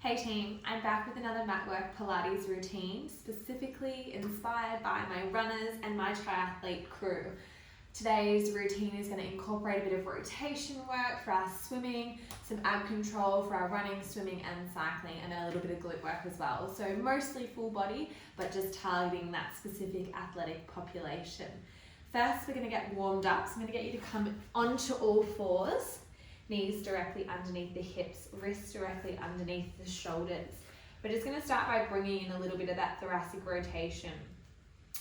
Hey team, I'm back with another Matwork Pilates routine, specifically inspired by my runners and my triathlete crew. Today's routine is going to incorporate a bit of rotation work for our swimming, some ab control for our running, swimming and cycling, and then a little bit of glute work as well. So mostly full body, but just targeting that specific athletic population. First, we're going to get warmed up. So I'm going to get you to come onto all fours. Knees directly underneath the hips, wrists directly underneath the shoulders. We're just going to start by bringing in a little bit of that thoracic rotation.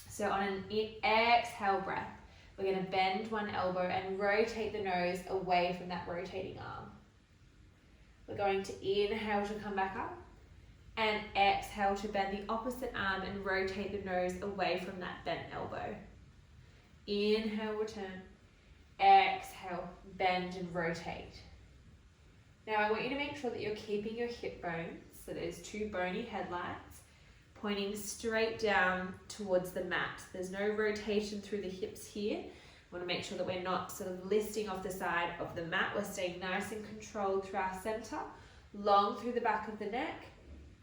So on an exhale breath, we're going to bend one elbow and rotate the nose away from that rotating arm. We're going to inhale to come back up and exhale to bend the opposite arm and rotate the nose away from that bent elbow. Inhale, return. Exhale, bend and rotate. Now I want you to make sure that you're keeping your hip bones, so there's two bony headlights, pointing straight down towards the mat. There's no rotation through the hips here. I want to make sure that we're not sort of listing off the side of the mat. We're staying nice and controlled through our center, long through the back of the neck,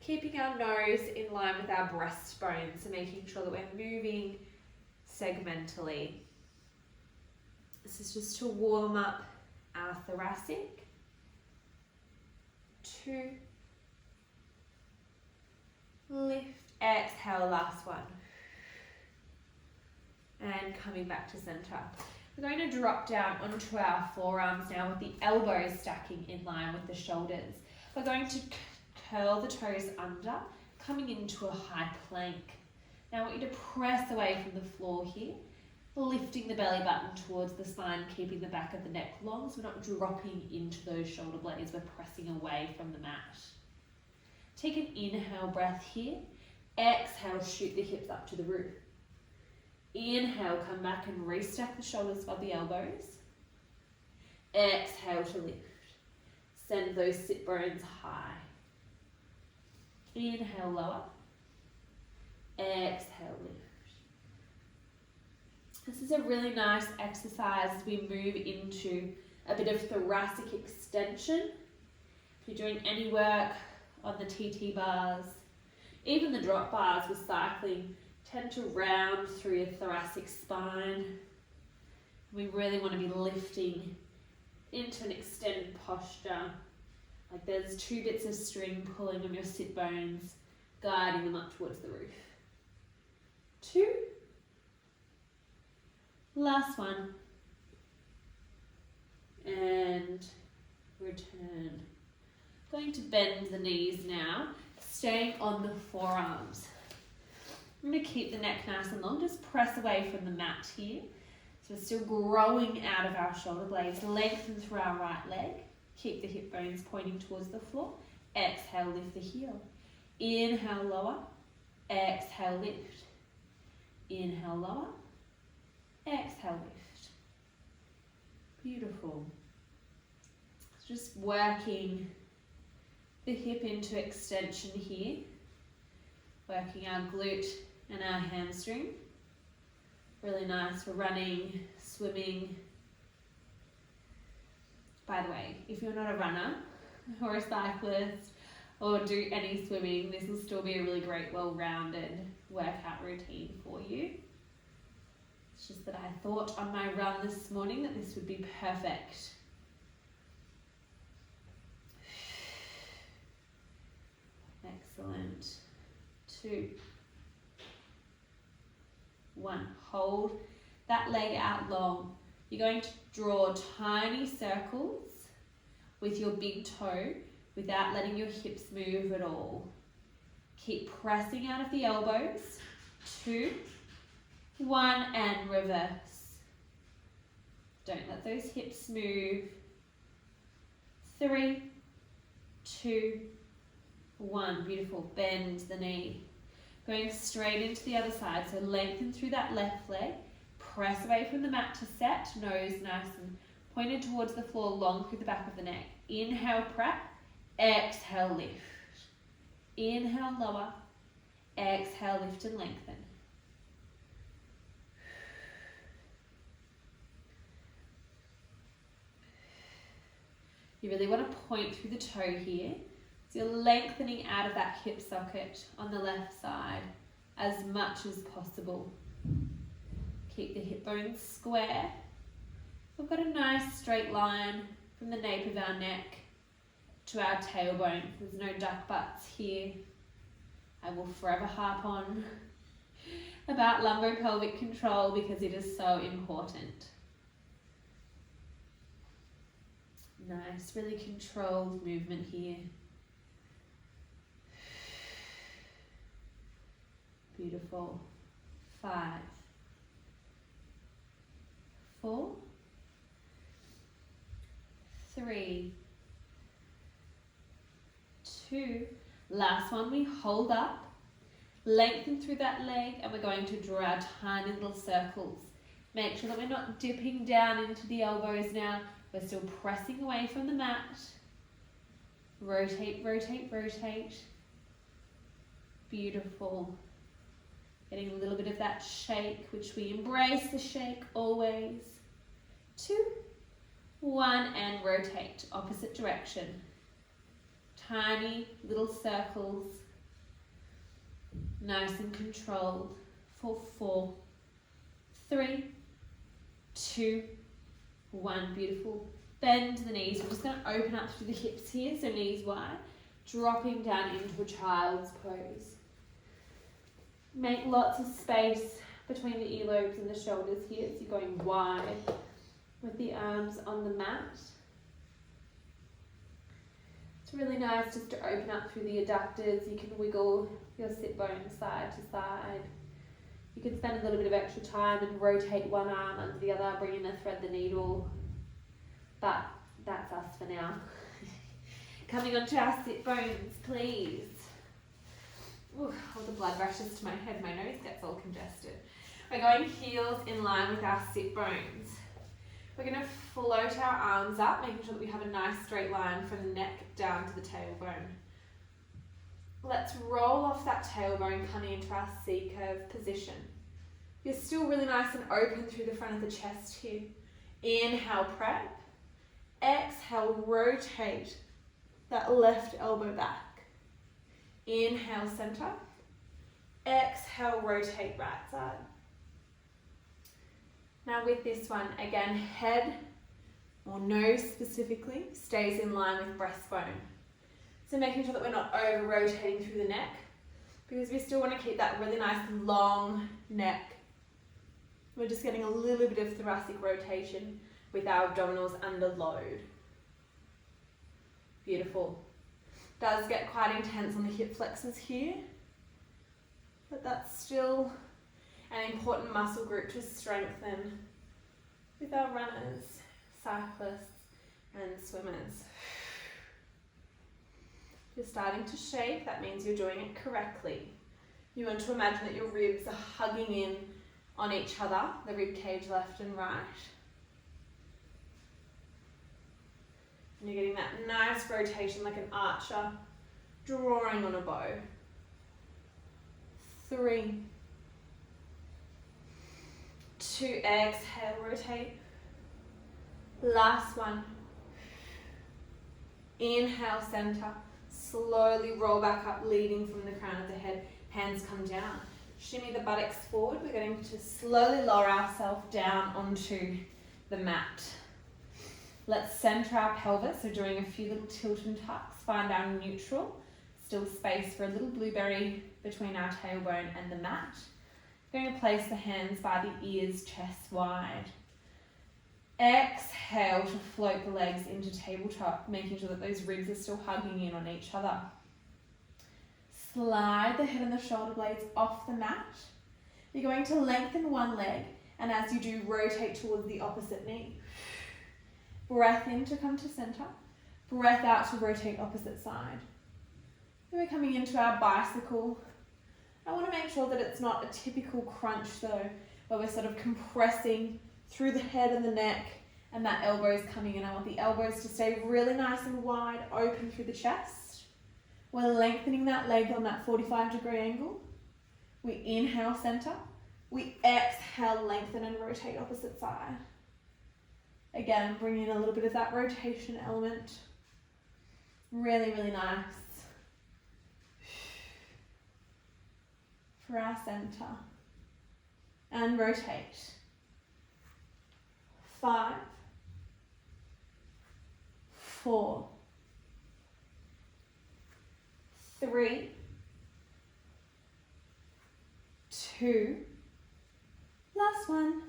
keeping our nose in line with our breastbone, so making sure that we're moving segmentally. This is just to warm up our thoracic. 2. Lift, exhale, last one. And coming back to center. We're going to drop down onto our forearms now with the elbows stacking in line with the shoulders. We're going to curl the toes under, coming into a high plank. Now I want you to press away from the floor here, lifting the belly button towards the spine, keeping the back of the neck long, so we're not dropping into those shoulder blades, we're pressing away from the mat. Take an inhale breath here. Exhale, shoot the hips up to the roof. Inhale, come back and restack the shoulders above the elbows. Exhale to lift. Send those sit bones high. Inhale, lower. Exhale, lift. This is a really nice exercise as we move into a bit of thoracic extension. If you're doing any work on the TT bars, even the drop bars with cycling, tend to round through your thoracic spine. We really want to be lifting into an extended posture. Like there's 2 bits of string pulling on your sit bones, guiding them up towards the roof. 2. Last one. And return. Going to bend the knees now, staying on the forearms. I'm going to keep the neck nice and long, just press away from the mat here. So we're still growing out of our shoulder blades, lengthen through our right leg. Keep the hip bones pointing towards the floor. Exhale, lift the heel. Inhale, lower. Exhale, lift. Inhale, lower. Exhale, lift. Beautiful. Just working the hip into extension here. Working our glute and our hamstring. Really nice for running, swimming. By the way, if you're not a runner or a cyclist or do any swimming, this will still be a really great, well-rounded workout routine for you. It's just that I thought on my run this morning that this would be perfect. Excellent. 2. 1. Hold that leg out long. You're going to draw tiny circles with your big toe without letting your hips move at all. Keep pressing out of the elbows. 2. 1 and reverse. Don't let those hips move. 3, 2, 1. Beautiful. Bend the knee. Going straight into the other side. So lengthen through that left leg. Press away from the mat to set. Nose nice and pointed towards the floor, long through the back of the neck. Inhale, prep. Exhale, lift. Inhale, lower. Exhale, lift and lengthen. You really want to point through the toe here, So you're lengthening out of that hip socket on the left side as much as possible. Keep the hip bones square. We've got a nice straight line from the nape of our neck to our tailbone. There's no duck butts here. I will forever harp on about lumbo-pelvic control because it is so important. Nice, really controlled movement here. Beautiful. 5, 4, 3, 2. Last one, we hold up, lengthen through that leg, and we're going to draw our tiny little circles. Make sure that we're not dipping down into the elbows now. We're still pressing away from the mat. Rotate, rotate, rotate. Beautiful. Getting a little bit of that shake, which we embrace the shake always. 2, 1, and rotate, opposite direction. Tiny little circles, nice and controlled, for 4, 3, 2, 1, beautiful. Bend the knees. We're just going to open up through the hips here, so knees wide, dropping down into a child's pose. Make lots of space between the earlobes and the shoulders here, so you're going wide with the arms on the mat. It's really nice just to open up through the adductors. You can wiggle your sit bones side to side. You can spend a little bit of extra time and rotate one arm under the other, bring in a thread the needle. But that's us for now. Coming onto our sit bones, please. Ooh, all the blood rushes to my head, my nose gets all congested. We're going heels in line with our sit bones. We're going to float our arms up, making sure that we have a nice straight line from the neck down to the tailbone. Let's roll off that tailbone, coming into our C-curve position. You're still really nice and open through the front of the chest here. Inhale, prep. Exhale, rotate that left elbow back. Inhale, center. Exhale, rotate right side. Now with this one, again, head or nose specifically stays in line with breastbone. So making sure that we're not over rotating through the neck, because we still want to keep that really nice long neck. We're just getting a little bit of thoracic rotation with our abdominals under load. Beautiful. Does get quite intense on the hip flexors here, but that's still an important muscle group to strengthen with our runners, cyclists, and swimmers. If you're starting to shake, that means you're doing it correctly. You want to imagine that your ribs are hugging in on each other, the rib cage left and right. And you're getting that nice rotation like an archer drawing on a bow. 3, 2, exhale, rotate. Last one. Inhale, center. Slowly roll back up, leading from the crown of the head. Hands come down. Shimmy the buttocks forward. We're going to slowly lower ourselves down onto the mat. Let's center our pelvis, so doing a few little tilt and tucks. Find our neutral. Still space for a little blueberry between our tailbone and the mat. We're going to place the hands by the ears, chest wide. Exhale to float the legs into tabletop, making sure that those ribs are still hugging in on each other. Slide the head and the shoulder blades off the mat. You're going to lengthen one leg, and as you do, rotate towards the opposite knee. Breath in to come to center. Breath out to rotate opposite side. Then we're coming into our bicycle. I want to make sure that it's not a typical crunch though, where we're sort of compressing through the head and the neck and that elbow is coming in. I want the elbows to stay really nice and wide open through the chest. We're lengthening that leg on that 45-degree angle. We inhale, center. We exhale, lengthen and rotate opposite side. Again, bring in a little bit of that rotation element. Really, really nice. for our center. And rotate. 5, 4, 3, 2, last one.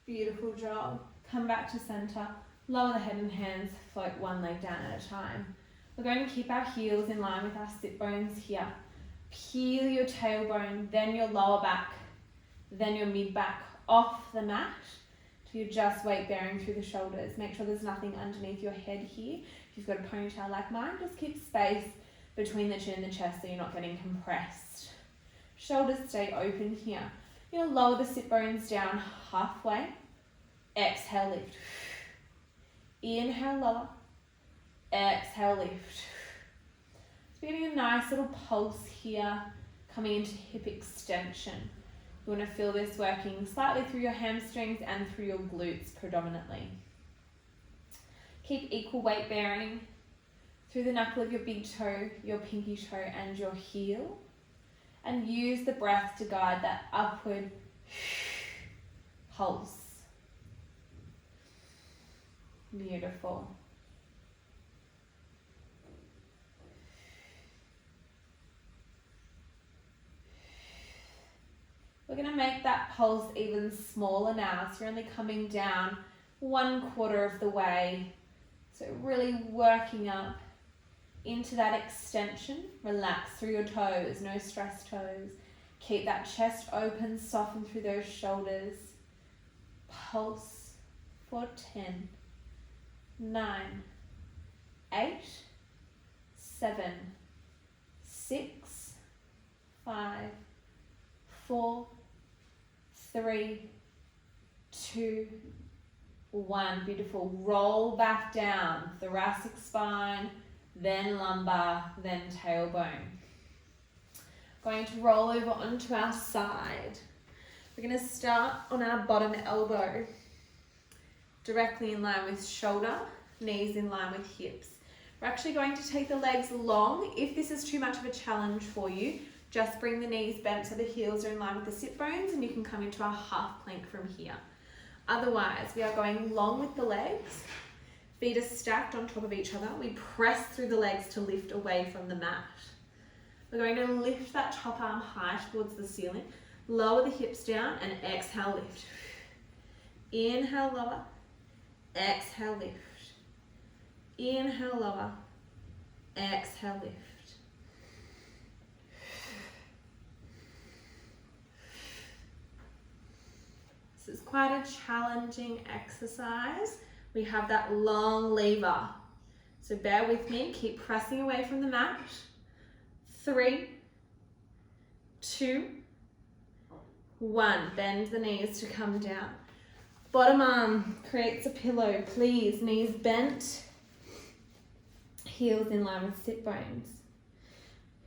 Beautiful job. Come back to center. Lower the head and hands, float one leg down at a time. We're going to keep our heels in line with our sit bones here. Peel your tailbone, then your lower back, then your mid back off the mat till you're just weight bearing through the shoulders. Make sure there's nothing underneath your head here. If you've got a ponytail like mine, just keep space between the chin and the chest so you're not getting compressed. Shoulders stay open here. You're going to lower the sit bones down halfway. Exhale, lift. Inhale, lower. Exhale, lift. So we're getting a nice little pulse here, coming into hip extension. You want to feel this working slightly through your hamstrings and through your glutes predominantly. Keep equal weight bearing through the knuckle of your big toe, your pinky toe and your heel. And use the breath to guide that upward pulse. Beautiful. We're going to make that pulse even smaller now. So you're only coming down 1/4 of the way. So really working up into that extension. Relax through your toes, no stress toes. Keep that chest open, soften through those shoulders. Pulse for 10, 9, 8, 7, 6, 5, 4, 3, 2, 1. Beautiful. Roll back down. Thoracic spine, then lumbar, then tailbone. Going to roll over onto our side. We're going to start on our bottom elbow, directly in line with shoulder, knees in line with hips. We're actually going to take the legs long. If this is too much of a challenge for you, just bring the knees bent so the heels are in line with the sit bones and you can come into our half plank from here. Otherwise, we are going long with the legs. Feet are stacked on top of each other. We press through the legs to lift away from the mat. We're going to lift that top arm high towards the ceiling. Lower the hips down and exhale, lift. Inhale, lower. Exhale, lift. Inhale, lower. Exhale, lift. This is quite a challenging exercise. We have that long lever. So bear with me, keep pressing away from the mat. 3, 2, 1. Bend the knees to come down. Bottom arm creates a pillow, please. Knees bent, heels in line with sit bones.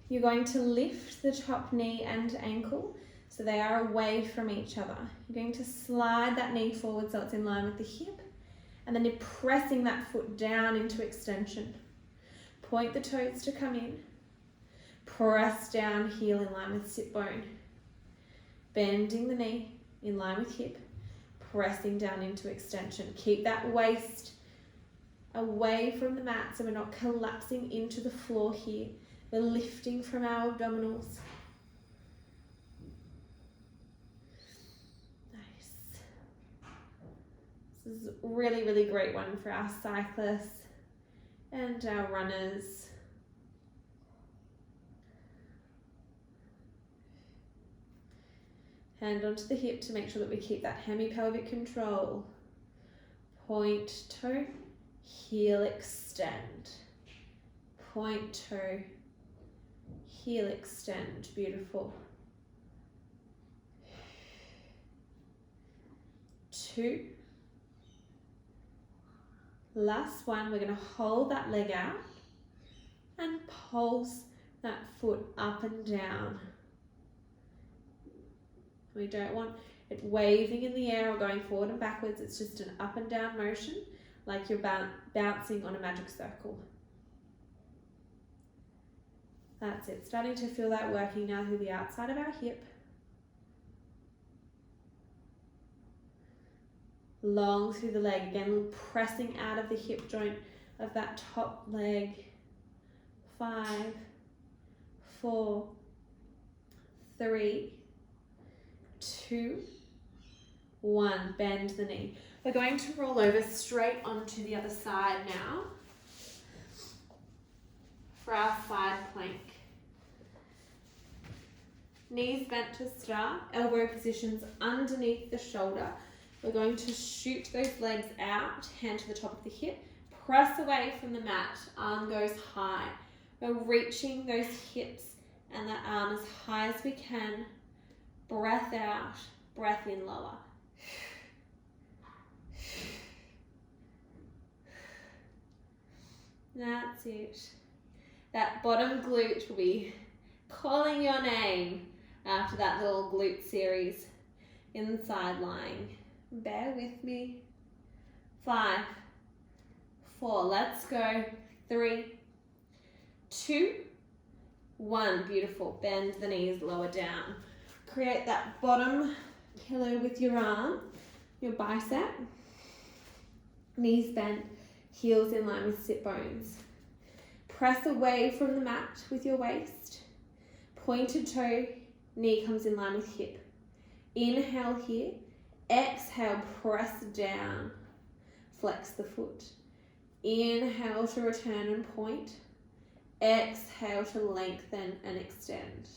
You're going to lift the top knee and ankle so they are away from each other. You're going to slide that knee forward so it's in line with the hip. And then you're pressing that foot down into extension. Point the toes to come in. Press down, heel in line with sit bone. Bending the knee in line with hip. Pressing down into extension. Keep that waist away from the mat so we're not collapsing into the floor here. We're lifting from our abdominals. This is a really, really great one for our cyclists and our runners. Hand onto the hip to make sure that we keep that hemipelvic control. Point toe, heel extend. Point toe, heel extend. Beautiful. 2. Last one, we're going to hold that leg out and pulse that foot up and down. We don't want it waving in the air or going forward and backwards. It's just an up and down motion, like you're bouncing on a magic circle. That's it. Starting to feel that working now through the outside of our hip. Long through the leg. Again, pressing out of the hip joint of that top leg. 5, 4, 3, 2, 1. Bend the knee. We're going to roll over straight onto the other side now for our side plank. Knees bent to start, elbow positions underneath the shoulder. We're going to shoot those legs out, hand to the top of the hip, press away from the mat, arm goes high. We're reaching those hips and that arm as high as we can. Breath out, breath in lower. That's it. That bottom glute will be calling your name after that little glute series inside lying. Bear with me. 5, 4, let's go. 3, 2, 1. Beautiful. Bend the knees, lower down. Create that bottom pillow with your arm, your bicep. Knees bent, heels in line with sit bones. Press away from the mat with your waist. Pointed toe, knee comes in line with hip. Inhale here. Exhale, press down. Flex the foot. Inhale to return and point. Exhale to lengthen and extend.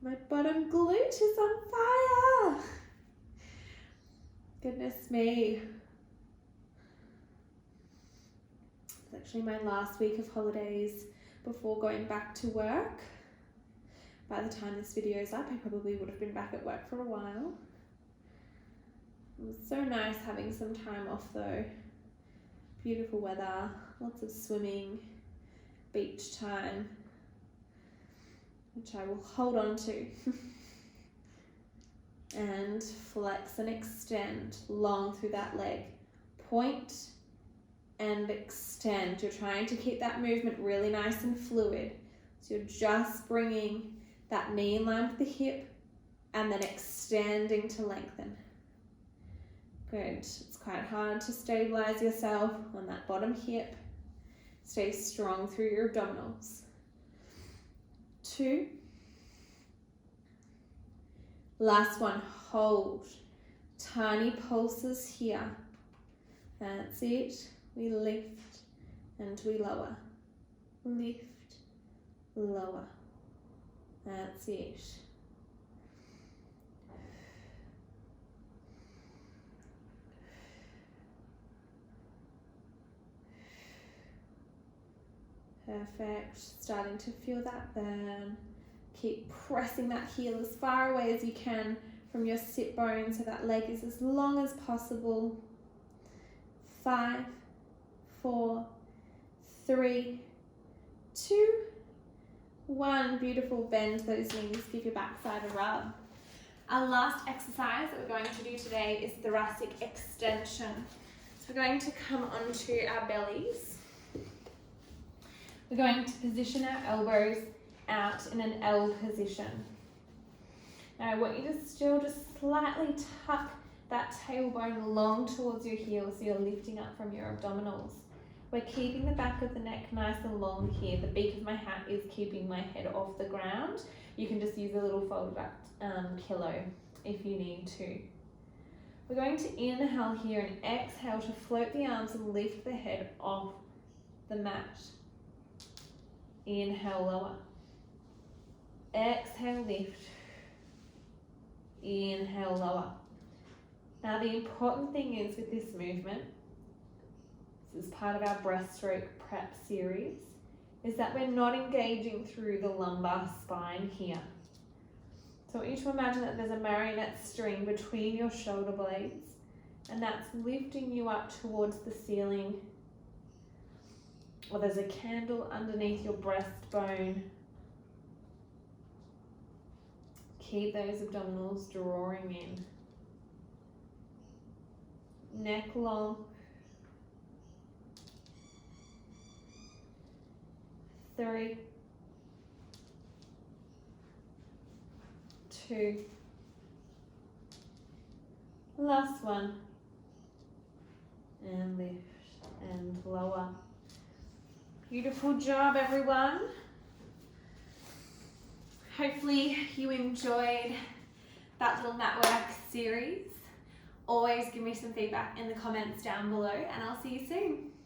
My bottom glute is on fire. Goodness me. It's actually my last week of holidays before going back to work. By the time this video is up, I probably would have been back at work for a while. It was so nice having some time off though. Beautiful weather, lots of swimming, beach time, which I will hold on to. And flex and extend long through that leg. Point and extend. You're trying to keep that movement really nice and fluid. So you're just bringing that knee in line with the hip and then extending to lengthen. Good. It's quite hard to stabilize yourself on that bottom hip. Stay strong through your abdominals. 2. Last one, hold. Tiny pulses here. That's it. We lift and we lower. Lift, lower. That's it. Perfect. Starting to feel that burn. Keep pressing that heel as far away as you can from your sit bone so that leg is as long as possible. 5, 4, 3, 2, 1. Beautiful. Bend those knees. Give your backside a rub. Our last exercise that we're going to do today is thoracic extension. So we're going to come onto our bellies. We're going to position our elbows out in an L position. Now I want you to still just slightly tuck that tailbone long towards your heel so you're lifting up from your abdominals. We're keeping the back of the neck nice and long here. The beak of my hat is keeping my head off the ground. You can just use a little folded back pillow if you need to. We're going to inhale here and exhale to float the arms and lift the head off the mat. Inhale, lower. Exhale, lift. Inhale, lower. Now the important thing is with this movement, this is part of our breaststroke prep series, is that we're not engaging through the lumbar spine here. So I want you to imagine that there's a marionette string between your shoulder blades and that's lifting you up towards the ceiling, or there's a candle underneath your breastbone. Keep those abdominals drawing in. Neck long, 3, 2, last one, and lift and lower. Beautiful job, everyone. Hopefully you enjoyed that little Matwork series. Always give me some feedback in the comments down below, and I'll see you soon.